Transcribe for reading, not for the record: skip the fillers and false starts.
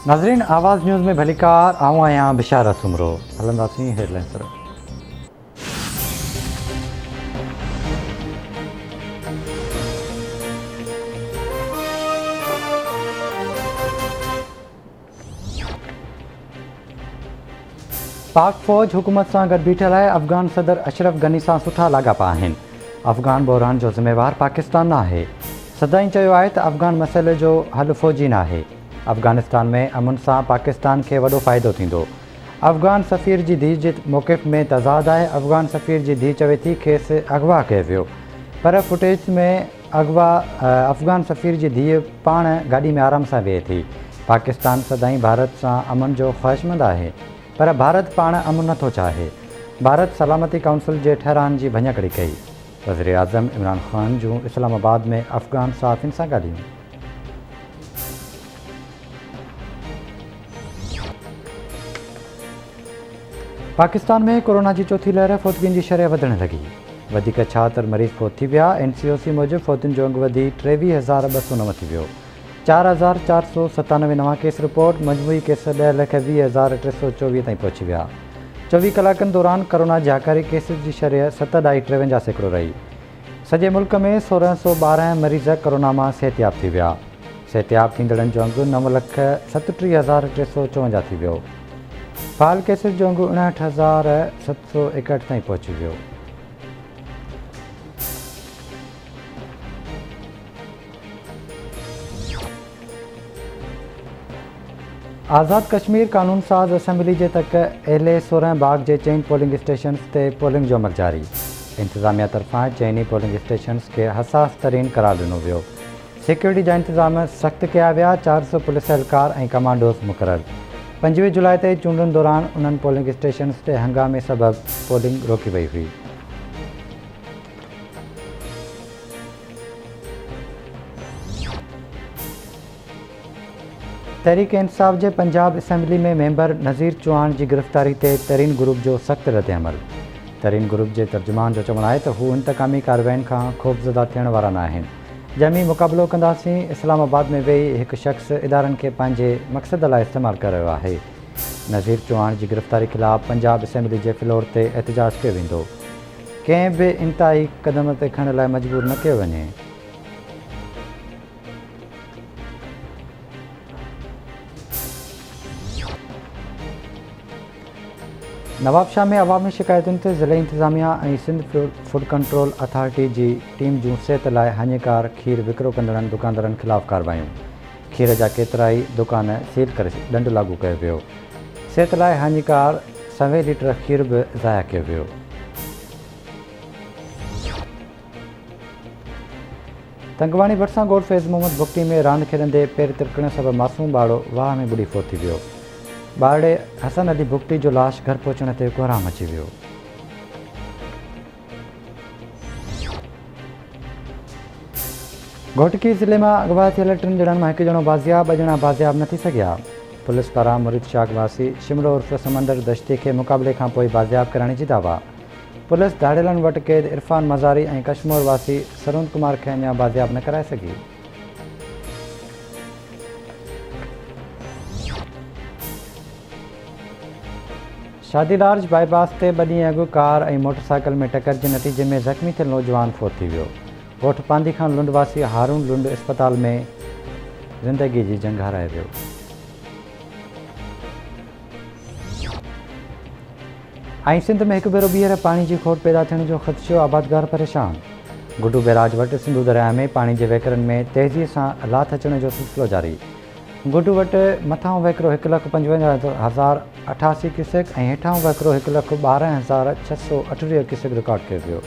नाज़रीन, आवाज़ न्यूज़ में भलीकार आऊं आहियां बिशारत सुमरो। हलंदासीं हेडलाइन तरफ़। पाक फ़ौज हुकूमत सां गॾु बीठल आहे। अफ़गान सदर अशरफ गनी सां सुठा लाॻापा आहिनि। अफ़गान बहिरान जो ज़िम्मेवार पाकिस्तान न आहे। सदाईं चयो आहे त अफ़गान मसइले जो हल फ़ौजी न आहे। अफ़गानिस्तान में अमन सां पाकिस्तान खे वॾो फ़ाइदो थींदो। अफ़गान सफ़ीर जी धीउ जे मौक़िफ़ में तज़ाद आहे। अफ़गान सफ़ीर जी धीउ चवे थी खेसि अगवा कयो वियो, पर फुटेज में अफ़गान सफ़ीर जी धीउ पाण गाॾी में आराम सां वेहे थी। पाकिस्तान सदाईं भारत सां अमन जो ख़्वाहिशमंद आहे, पर भारत पाण अमन नथो चाहे। भारत सलामती काउंसिल जे ठहराइण जी भञकड़ी कई। वज़ीर आज़म इमरान ख़ान जूं इस्लामाबाद में अफ़गान सहाफ़ियुनि सां ॻाल्हियूं। पाकिस्तान में कोरोना जी चौथी लहर, फ़ौतगियुनि जी शरह वधणु लॻी। वधीक 76 मरीज़ फ़ौत थी विया। NCOC मूजिबि फ़ौतुनि जो अंगु वधी 23,209 थी वियो। 4,497 नवां केस रिपोर्ट। मजमूई केस 10,20,324 ताईं पहुची विया। 24 कलाकनि दौरान कोरोना जी हाकारी केसिस जी शरह 7.53% रही। सॼे मुल्क में 1,612 मरीज़ कोरोना मां सिहतयाब थी विया। सिहतयाब थींदड़नि जो अंगु 9,37,354 थी वियो। फ़ाल केसिस जो अंगु 59,761 ताईं पहुची वियो। आज़ाद कश्मीर कानून साज़ असेंबली जे तक LA 16 बाग जे चइनि पोलिंग स्टेशन्स ते पोलिंग जो अमल जारी। इंतिज़ामिया तरफ़ां चइनी पोलिंग स्टेशन्स खे हसास तरीन करार ॾिनो वियो। सिक्योरिटी जा इंतिज़ाम सख़्तु कया विया। 400 पुलिस एहलकार ऐं कमांडोज़ मुक़ररु। 25 जुलाई ते चूंडुनि दौरान उन्हनि पोलिंग स्टेशन्स ते हंगामे सबबि पोलिंग रोकी वई हुई। तहरीक इंसाफ़ जे पंजाब असेंबली में मेंबर नज़ीर चौहान जी गिरफ़्तारी ते तरीन ग्रुप जो सख़्तु रद्दअमल। तरीन ग्रुप जे तर्जुमान जो चवणु आहे त हू इंतकामी कार्रवाइनि खां ख़ौफ़ज़दा थियण वारा न आहिनि। जमी मुक़ाबिलो कंदासीं। इस्लामाबाद में वेही हिकु शख़्स इदारनि खे पंहिंजे मक़सद लाइ इस्तेमालु करे रहियो आहे। नज़ीर चौहान जी गिरफ़्तारी ख़िलाफ़ु पंजाब असेंबली जे फ्लोर ते एहतजाज कयो वेंदो। कंहिं बि इंतिहाई क़दम ते खणण लाइ मजबूर न कयो वञे। नवाबशाह में अवामी शिकायतुनि ते ज़िले इंतिज़ामिया ऐं सिंध फूड कंट्रोल अथॉरिटी जी टीम जूं सिहत लाइ हानिकार खीर विकिरो कंदड़नि दुकानदारनि ख़िलाफ़ु कार्रवायूं। खीर जा केतिरा ई दुकान सील करे ॾंडु लागू कयो वियो। सिहत लाइ हानिकार 100 लीटर खीर बि ज़ाया कयो वियो। तंगवाणी भरिसां ॻोठ फैज़ मोहम्मद बुगटी में रांदि खेॾंदे पेर तिरकण सबबि मासूम ॿारु वाह में ॿुॾी फोत थी वियो। ॿारड़े हसन अली बुगटी जो लाश घर पहुचण ते कोहराम अची वियो। घोटकी ज़िले मां अगवा थियल 3 ॼणनि मां हिकु ॼणो बाज़ियाब, 2 ॼणा बाज़ियाब न थी सघिया। पुलिस पारां मुरीद शाग वासी शिमलो उर्फ़ समंदर दश्ती खे मुक़ाबले खां पोइ बाज़ियाब कराइण जी दावा। पुलिस धाड़ेलनि वटि क़ैद इरफ़ान मज़ारी ऐं कश्मीर वासी सरुण कुमार खे अञा बाज़ियाब न कराए सघी। शादीलार्ज बाईपास ते 2 ॾींहं अॻु कार ऐं मोटरसाइकिल में टकर जे नतीजे में ज़ख़्मी थियल नौजवान फोत थी वियो। ॻोठ पांदी खां लुंड वासी हारून लुंड अस्पताल में ज़िंदगी जी जंग हाराए वियो। ऐं सिंध में हिकु भेरो ॿीहर पाणी जी खोट पैदा थियण जो ख़दशो, आबादगार परेशान। गुडू बैराज वटि सिंधू दरिया में पाणी जे वहिकरनि में तेज़ीअ सां लाथ अचण जो सिलसिलो जारी। गुडू वटि मथां वहिकिरो 1,55,088 क्यूसेक ऐं हेठां वहिकिरो 1,12,638 क्यूसेक रिकॉर्ड कयो वियो।